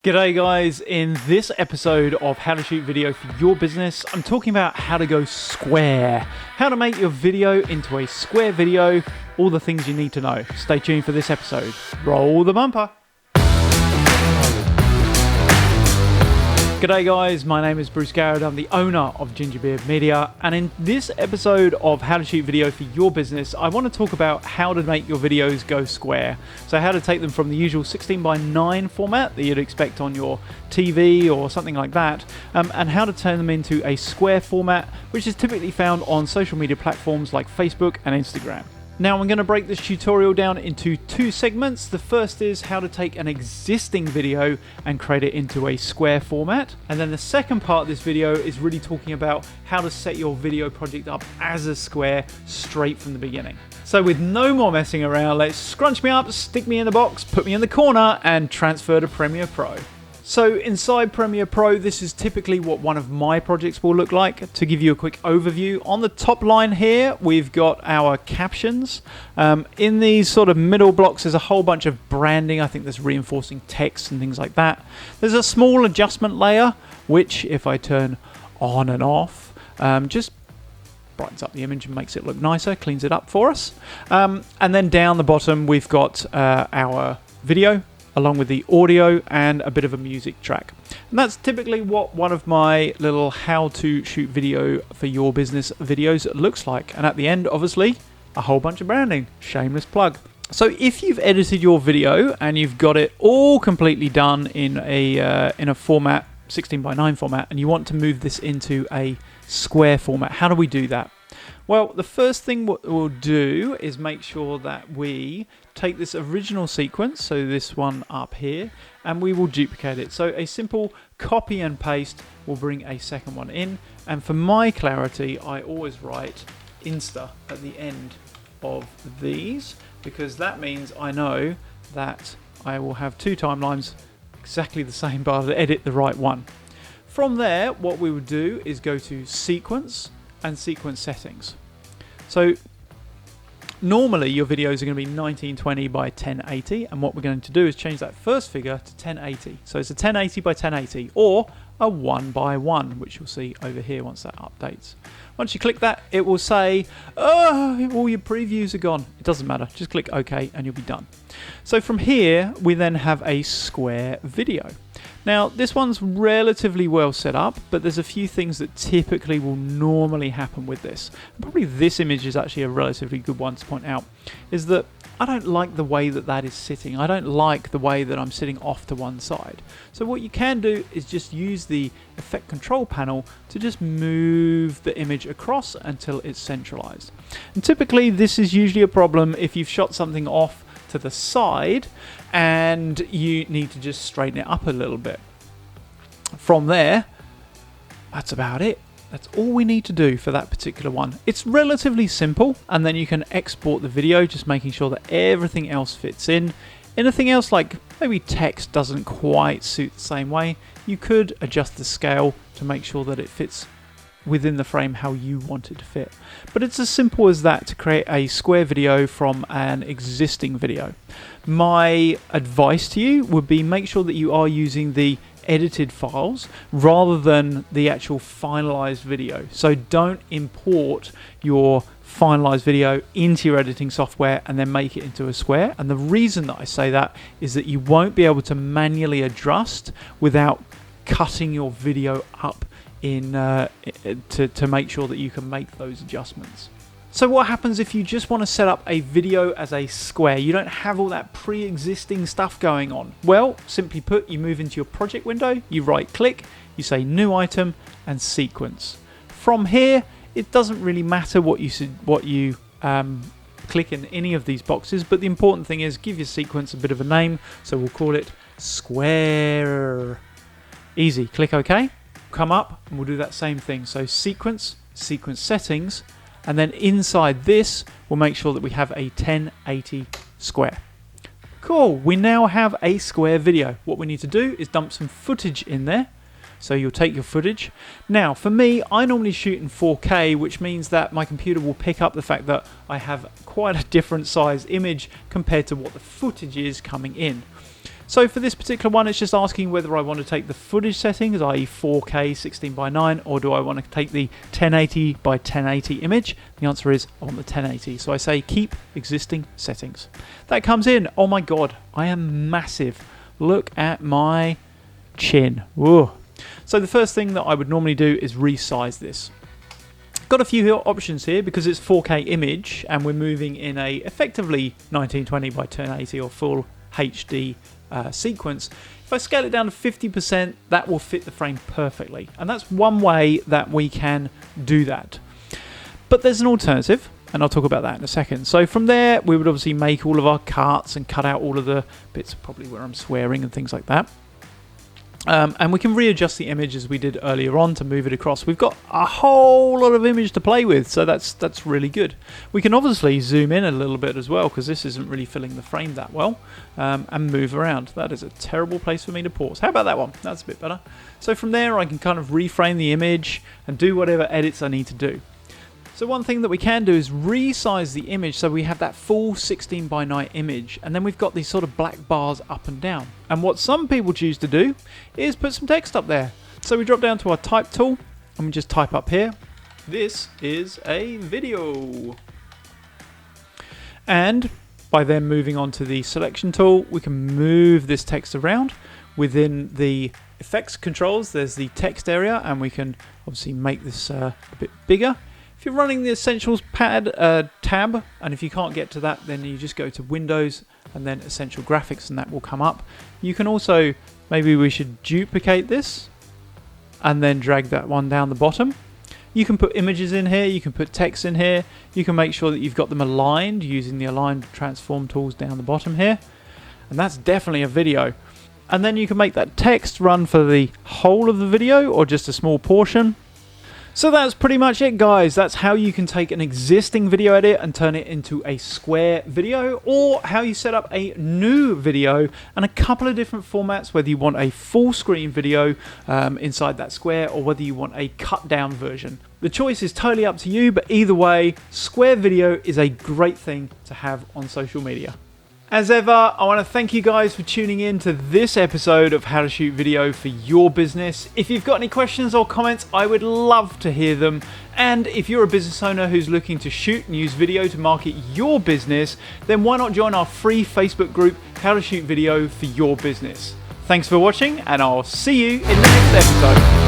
G'day guys, in this episode of How to Shoot Video for Your Business, I'm talking about how to go square, how to make your video into a square video, all the things you need to know. Stay tuned for this episode. Roll the bumper. G'day guys, my name is Bruce Garrett, I'm the owner of Gingerbeard Media, and in this episode of How to Shoot Video for Your Business, I want to talk about how to make your videos go square. So how to take them from the usual 16:9 format that you'd expect on your TV or something like that, and how to turn them into a square format, which is typically found on social media platforms like Facebook and Instagram. Now I'm going to break this tutorial down into two segments. The first is how to take an existing video and create it into a square format. And then the second part of this video is really talking about how to set your video project up as a square straight from the beginning. So with no more messing around, let's scrunch me up, stick me in the box, put me in the corner and transfer to Premiere Pro. So inside Premiere Pro, this is typically what one of my projects will look like. To give you a quick overview, on the top line here, we've got our captions. In these sort of middle blocks, there's a whole bunch of branding. I think there's reinforcing text and things like that. There's a small adjustment layer, which if I turn on and off, just brightens up the image and makes it look nicer, cleans it up for us. And then down the bottom, we've got our video, along with the audio and a bit of a music track. And that's typically what one of my little how to shoot video for your business videos looks like. And at the end, obviously, a whole bunch of branding. Shameless plug. So if you've edited your video and you've got it all completely done in a format, 16:9 format, and you want to move this into a square format, how do we do that? Well, the first thing what we'll do is make sure that we take this original sequence, so this one up here, and we will duplicate it. So a simple copy and paste will bring a second one in. And for my clarity, I always write Insta at the end of these, because that means I know that I will have two timelines exactly the same, but I'll edit the right one. From there, what we would do is go to Sequence and Sequence Settings. So normally your videos are going to be 1920 by 1080, and what we're going to do is change that first figure to 1080. So it's a 1080 by 1080 or a 1:1, which you'll see over here once that updates. Once you click that, it will say, oh, all your previews are gone. It doesn't matter, just click OK and you'll be done. So from here, we then have a square video. Now, this one's relatively well set up, but there's a few things that typically will normally happen with this. And probably this image is actually a relatively good one to point out, is that I don't like the way that that is sitting. I don't like the way that I'm sitting off to one side. So what you can do is just use the effect control panel to just move the image across until it's centralized. And typically this is usually a problem if you've shot something off to the side and you need to just straighten it up a little bit. From there, that's about it. That's all we need to do for that particular one. It's relatively simple, and then you can export the video, just making sure that everything else fits in. Anything else, like maybe text doesn't quite suit the same way, you could adjust the scale to make sure that it fits within the frame how you want it to fit. But it's as simple as that to create a square video from an existing video. My advice to you would be make sure that you are using the edited files rather than the actual finalized video. So don't import your finalized video into your editing software and then make it into a square. And the reason that I say that is that you won't be able to manually adjust without cutting your video up in to make sure that you can make those adjustments. So what happens if you just want to set up a video as a square? You don't have all that pre-existing stuff going on. Well, simply put, you move into your project window, you right click, you say new item and sequence. From here, it doesn't really matter what you click in any of these boxes, but the important thing is give your sequence a bit of a name. So we'll call it square. Easy, click OK. Come up and we'll do that same thing. So sequence, sequence settings, and then inside this we'll make sure that we have a 1080 square. Cool, we now have a square video. What we need to do is dump some footage in there. So you'll take your footage. Now, for me, I normally shoot in 4K, which means that my computer will pick up the fact that I have quite a different size image compared to what the footage is coming in. So for this particular one, it's just asking whether I want to take the footage settings, i.e. 4K 16:9, or do I want to take the 1080 by 1080 image? The answer is I want the 1080. So I say keep existing settings. That comes in. Oh my God, I am massive. Look at my chin. Whoa. So the first thing that I would normally do is resize this. Got a few options here because it's 4K image and we're moving in a effectively 1920 by 1080 or full HD sequence. If I scale it down to 50%, that will fit the frame perfectly. And that's one way that we can do that. But there's an alternative, and I'll talk about that in a second. So from there, we would obviously make all of our cuts and cut out all of the bits probably where I'm swearing and things like that. And we can readjust the image as we did earlier on to move it across. We've got a whole lot of image to play with, so that's really good. We can obviously zoom in a little bit as well, because this isn't really filling the frame that well, and move around. That is a terrible place for me to pause. How about that one? That's a bit better. So from there, I can kind of reframe the image and do whatever edits I need to do. So one thing that we can do is resize the image so we have that full 16:9 image, and then we've got these sort of black bars up and down. And what some people choose to do is put some text up there. So we drop down to our type tool and we just type up here, this is a video. And by then moving on to the selection tool, we can move this text around. Within the effects controls, there's the text area, and we can obviously make this a bit bigger. If you're running the Essentials tab, and if you can't get to that, then you just go to Windows and then Essential Graphics, and that will come up. You can also, maybe we should duplicate this and then drag that one down the bottom. You can put images in here, you can put text in here, you can make sure that you've got them aligned using the aligned transform tools down the bottom here. And that's definitely a video. And then you can make that text run for the whole of the video or just a small portion. So that's pretty much it, guys. That's how you can take an existing video edit and turn it into a square video, or how you set up a new video and a couple of different formats, whether you want a full screen video inside that square or whether you want a cut down version. The choice is totally up to you, but either way, square video is a great thing to have on social media. As ever, I want to thank you guys for tuning in to this episode of How to Shoot Video for Your Business. If you've got any questions or comments, I would love to hear them. And if you're a business owner who's looking to shoot and use video to market your business, then why not join our free Facebook group, How to Shoot Video for Your Business. Thanks for watching, and I'll see you in the next episode.